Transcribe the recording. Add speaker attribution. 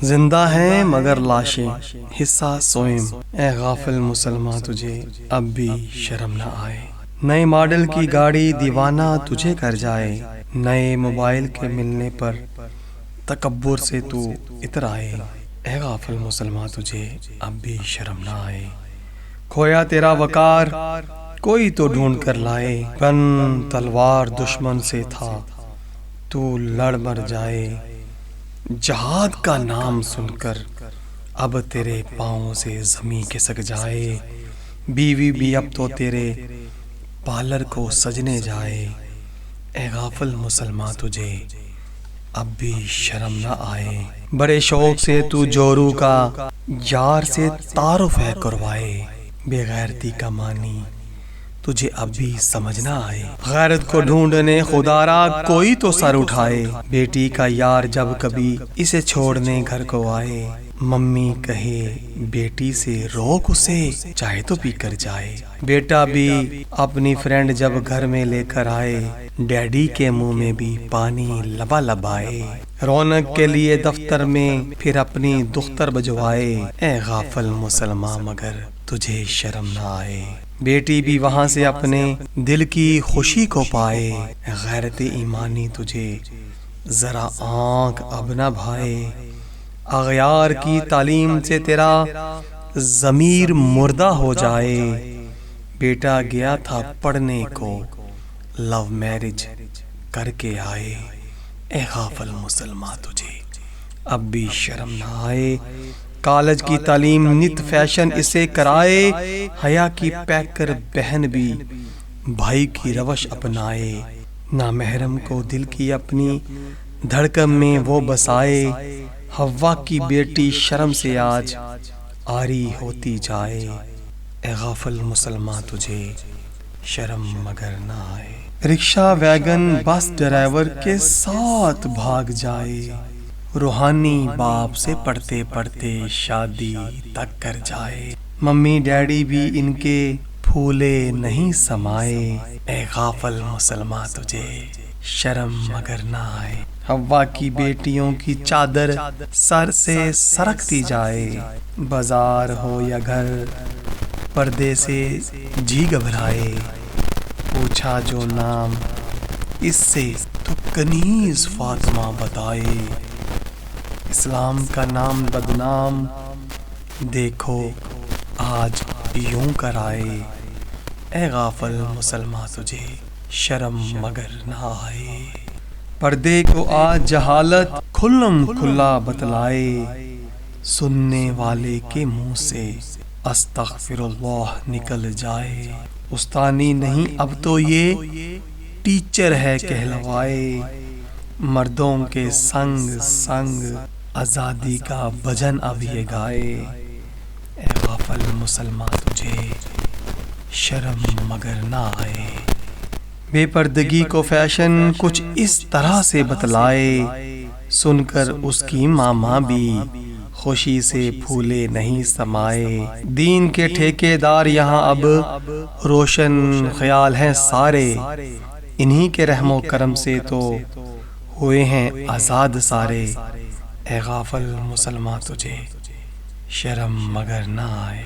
Speaker 1: زندہ ہیں مگر لاشیں، حصہ سوئم، اے غافل مسلمان تجھے اب بھی شرم نہ آئے۔ نئے ماڈل کی گاڑی دیوانہ تجھے کر جائے، نئے موبائل کے ملنے پر تکبر سے تو اترائے، اے غافل مسلمان تجھے اب بھی شرم نہ آئے۔ کھویا تیرا وقار کوئی تو ڈھونڈ کر لائے، بن تلوار دشمن سے تھا تو لڑ مر جائے۔ جہاد کا نام سن کر اب تیرے پاؤں سے زمیں کھسک جائے، بیوی بھی اب تو تیرے پارلر کو سجنے جائے، اے غافل مسلمان تجھے اب بھی شرم نہ آئے۔ بڑے شوق سے تو جورو کا یار سے تعارف ہے کروائے، بے غیرتی کا معنی تجھے اب بھی سمجھ نہ آئے۔ غیرت کو ڈھونڈنے خدا را کوئی تو سر اٹھائے، بیٹی کا یار جب کبھی اسے چھوڑنے گھر کو آئے، ممی کہے بیٹی سے روک اسے چاہے تو پی کر جائے۔ بیٹا بھی اپنی فرینڈ جب گھر میں لے کر آئے، ڈیڈی کے منہ میں بھی پانی لبالب آئے۔ رونق کے لیے دفتر میں پھر اپنی دختر بجوائے، اے غافل مسلمان مگر تجھے شرم نہ آئے۔ بیٹی بھی وہاں سے اپنے دل کی خوشی کو پائے، غیرت ایمانی تجھے ذرا آنکھ اب نہ بھائے۔ اغیار کی تعلیم سے تیرا ضمیر مردہ ہو جائے، بیٹا گیا تھا پڑھنے کو لو میرج کر کے آئے، اے غافل مسلمان تجھے اب بھی شرم نہ آئے۔ کالج کی تعلیم نت فیشن اسے کرائے، حیا کی پیکر بہن بھی بھائی کی روش اپنائے، نامحرم کو دل کی اپنی دھڑکن میں وہ بسائے، حوا کی بیٹی شرم سے آج آری ہوتی جائے، اے غافل مسلمان تجھے شرم مگر نہ آئے۔ رکشہ ویگن بس ڈرائیور کے ساتھ بھاگ جائے، روحانی باپ سے پڑھتے پڑھتے شادی تک کر جائے، ممی ڈیڈی بھی ان کے پھولے نہیں سمائے، اے غافل مسلمان تجھے شرم مگر نہ آئے۔ حوا کی بیٹیوں کی چادر سر سے سرکتی جائے، بازار ہو یا گھر پردے سے جی گھبرائے، پوچھا جو نام اس سے تو کنیز فاطمہ بتائے، اسلام کا نام بدنام دیکھو آج یوں کرائے، اے غافل مسلمان تجھے شرم مگر نہ آئے۔ پردے کو آج جہالت کھلم کھلا بتلائے، سننے والے کے منہ سے استغفر اللہ نکل جائے، استانی نہیں اب تو یہ ٹیچر ہے کہلوائے، مردوں کے سنگ سنگ آزادی کا بھجن اب یہ گائے، اے غافل مسلمان تجھے شرم مگر نہ آئے۔ بے پردگی کو فیشن کچھ اس طرح سے بتلائے، سن کر اس کی ماما بھی خوشی سے پھولے نہیں سمائے، دین کے ٹھیکے دار یہاں اب روشن خیال ہیں سارے، انہی کے رحم و کرم سے تو ہوئے ہیں آزاد سارے، اے غافل مسلمان تجھے شرم مگر نہ آئے۔